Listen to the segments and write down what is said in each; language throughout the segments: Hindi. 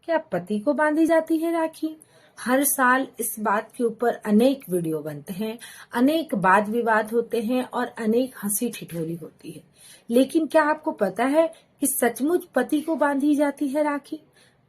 क्या पति को बांधी जाती है राखी? हर साल इस बात के ऊपर अनेक वीडियो बनते हैं, अनेक वाद विवाद होते हैं और अनेक हंसी ठिठोली होती है। लेकिन क्या आपको पता है कि सचमुच पति को बांधी जाती है राखी?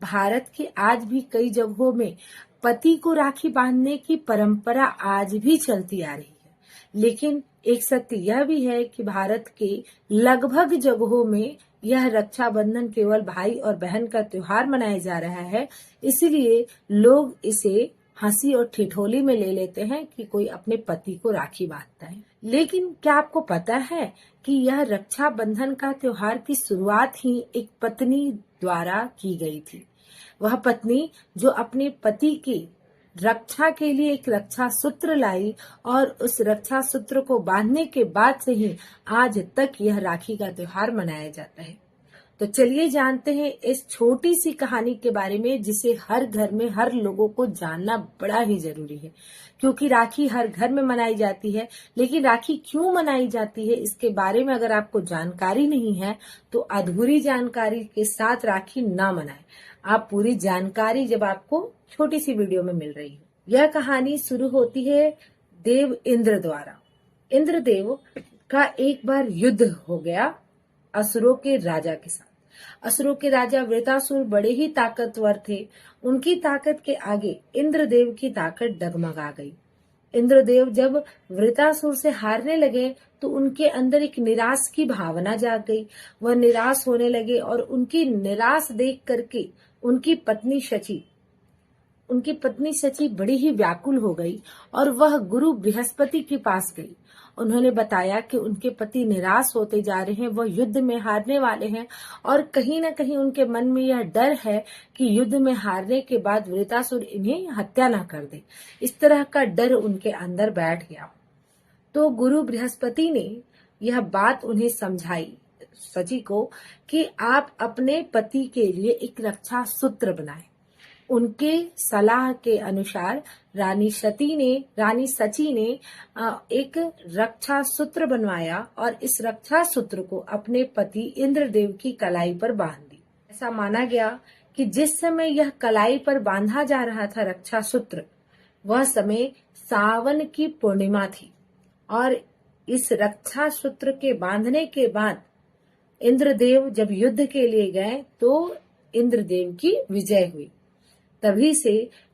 भारत के आज भी कई जगहों में पति को राखी बांधने की परंपरा आज भी चलती आ रही है। लेकिन एक सत्य यह भी है कि भारत के लगभग जगहों में यह रक्षाबंधन केवल भाई और बहन का त्योहार मनाया जा रहा है, इसलिए लोग इसे हंसी और ठिठोली में ले लेते हैं कि कोई अपने पति को राखी बांधता है। लेकिन क्या आपको पता है कि यह रक्षाबंधन का त्योहार की शुरुआत ही एक पत्नी द्वारा की गई थी। वह पत्नी जो अपने पति की रक्षा के लिए एक रक्षा सूत्र लाई और उस रक्षा सूत्र को बांधने के बाद से ही आज तक यह राखी का त्योहार मनाया जाता है। तो चलिए जानते हैं इस छोटी सी कहानी के बारे में, जिसे हर घर में हर लोगों को जानना बड़ा ही जरूरी है, क्योंकि राखी हर घर में मनाई जाती है। लेकिन राखी क्यों मनाई जाती है, इसके बारे में अगर आपको जानकारी नहीं है तो अधूरी जानकारी के साथ राखी ना मनाएं। आप पूरी जानकारी जब आपको छोटी सी वीडियो में मिल रही है। यह कहानी शुरू होती है देव इंद्र द्वारा। इंद्रदेव का एक बार युद्ध हो गया असुरों के राजा के साथ। असुरों के राजा वृत्रासुर बड़े ही ताकतवर थे। उनकी ताकत के आगे इंद्रदेव की ताकत डगमगा गई। इंद्रदेव जब वृत्रासुर से हारने लगे तो उनके अंदर एक निराश की भावना जाग गई। वह निराश होने लगे और उनकी निराश देख करके उनकी पत्नी शची बड़ी ही व्याकुल हो गई और वह गुरु बृहस्पति के पास गई। उन्होंने बताया कि उनके पति निराश होते जा रहे हैं, वह युद्ध में हारने वाले हैं और कहीं न कहीं उनके मन में यह डर है कि युद्ध में हारने के बाद वृत्रासुर इन्हें हत्या न कर दे। इस तरह का डर उनके अंदर बैठ गया। तो गुरु बृहस्पति ने यह बात उन्हें समझाई शची को कि आप अपने पति के लिए एक रक्षा सूत्र बनाएं। उनके सलाह के अनुसार रानी सची ने एक रक्षा सूत्र बनवाया और इस रक्षा सूत्र को अपने पति इंद्रदेव की कलाई पर बांध दी। ऐसा माना गया कि जिस समय यह कलाई पर बांधा जा रहा था रक्षा सूत्र, वह समय सावन की पूर्णिमा थी और इस रक्षा सूत्र के बांधने के बाद इंद्रदेव जब युद्ध के लिए गए तो इंद्रदेव की विजय हुई। तभी से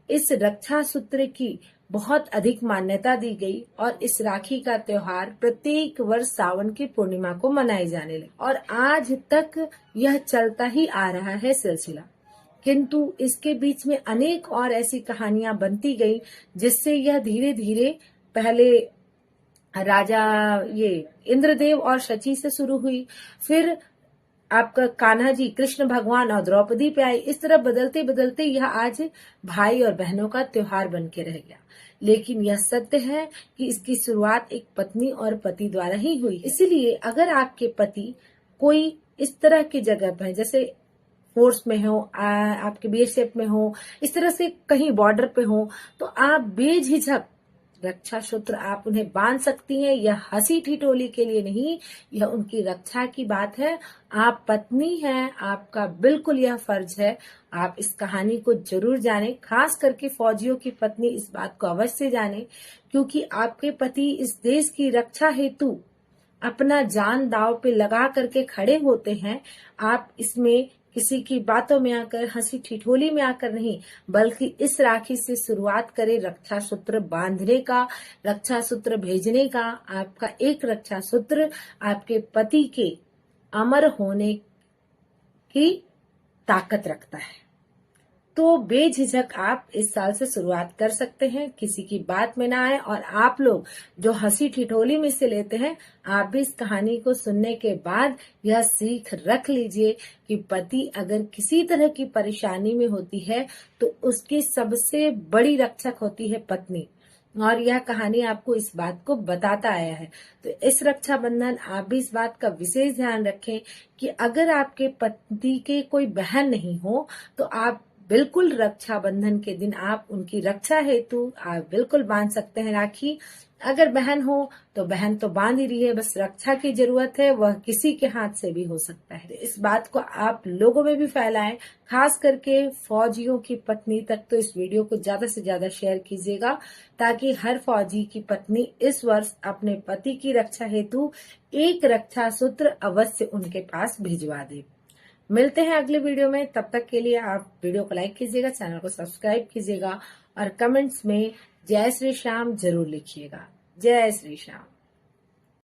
इस रक्षा सूत्र की बहुत अधिक मान्यता दी गई और इस राखी का त्योहार प्रत्येक वर्ष सावन की पूर्णिमा को मनाए जाने लगे और आज तक यह चलता ही आ रहा है सिलसिला। किंतु इसके बीच में अनेक और ऐसी कहानियां बनती गई, जिससे यह धीरे धीरे पहले राजा इंद्रदेव और शची से शुरू हुई, फिर आपका कान्हा जी कृष्ण भगवान और द्रौपदी पे आए। इस तरह बदलते बदलते यह आज भाई और बहनों का त्योहार बन के रह गया। लेकिन यह सत्य है कि इसकी शुरुआत एक पत्नी और पति द्वारा ही हुई। इसलिए अगर आपके पति कोई इस तरह की जगह पर, जैसे फोर्स में हो, आपके बीएसएफ में हो, इस तरह से कहीं बॉर्डर पे हो, तो आप बेझिझक रक्षा सूत्र आप उन्हें बांध सकती हैं। यह हंसी ठिठोली के लिए नहीं, यह उनकी रक्षा की बात है। आप पत्नी हैं, आपका बिल्कुल यह फर्ज है आप इस कहानी को जरूर जानें। खास करके फौजियों की पत्नी इस बात को अवश्य जाने, क्योंकि आपके पति इस देश की रक्षा हेतु अपना जान दांव पे लगा करके खड़े होते हैं। आप इसमें किसी की बातों में आकर, हंसी ठिठोली में आकर नहीं, बल्कि इस राखी से शुरुआत करें रक्षा सूत्र बांधने का, रक्षा सूत्र भेजने का। आपका एक रक्षा सूत्र आपके पति के अमर होने की ताकत रखता है। तो बेझिझक आप इस साल से शुरुआत कर सकते हैं, किसी की बात में ना आए। और आप लोग जो हंसी ठिठोली में से लेते हैं, आप भी इस कहानी को सुनने के बाद यह सीख रख लीजिए कि पति अगर किसी तरह की परेशानी में होती है तो उसकी सबसे बड़ी रक्षक होती है पत्नी। और यह कहानी आपको इस बात को बताता आया है। तो इस रक्षाबंधन आप भी इस बात का विशेष ध्यान रखें कि अगर आपके पति के कोई बहन नहीं हो तो आप बिल्कुल रक्षाबंधन के दिन आप उनकी रक्षा हेतु आप बिल्कुल बांध सकते हैं राखी। अगर बहन हो तो बहन तो बांध ही रही है, बस रक्षा की जरूरत है, वह किसी के हाथ से भी हो सकता है। इस बात को आप लोगों में भी फैलाएं, खास करके फौजियों की पत्नी तक तो इस वीडियो को ज्यादा से ज्यादा शेयर कीजिएगा, ताकि हर फौजी की पत्नी इस वर्ष अपने पति की रक्षा हेतु एक रक्षा सूत्र अवश्य उनके पास भिजवा दे। मिलते हैं अगले वीडियो में, तब तक के लिए आप वीडियो को लाइक कीजिएगा, चैनल को सब्सक्राइब कीजिएगा और कमेंट्स में जय श्री श्याम जरूर लिखिएगा। जय श्री श्याम।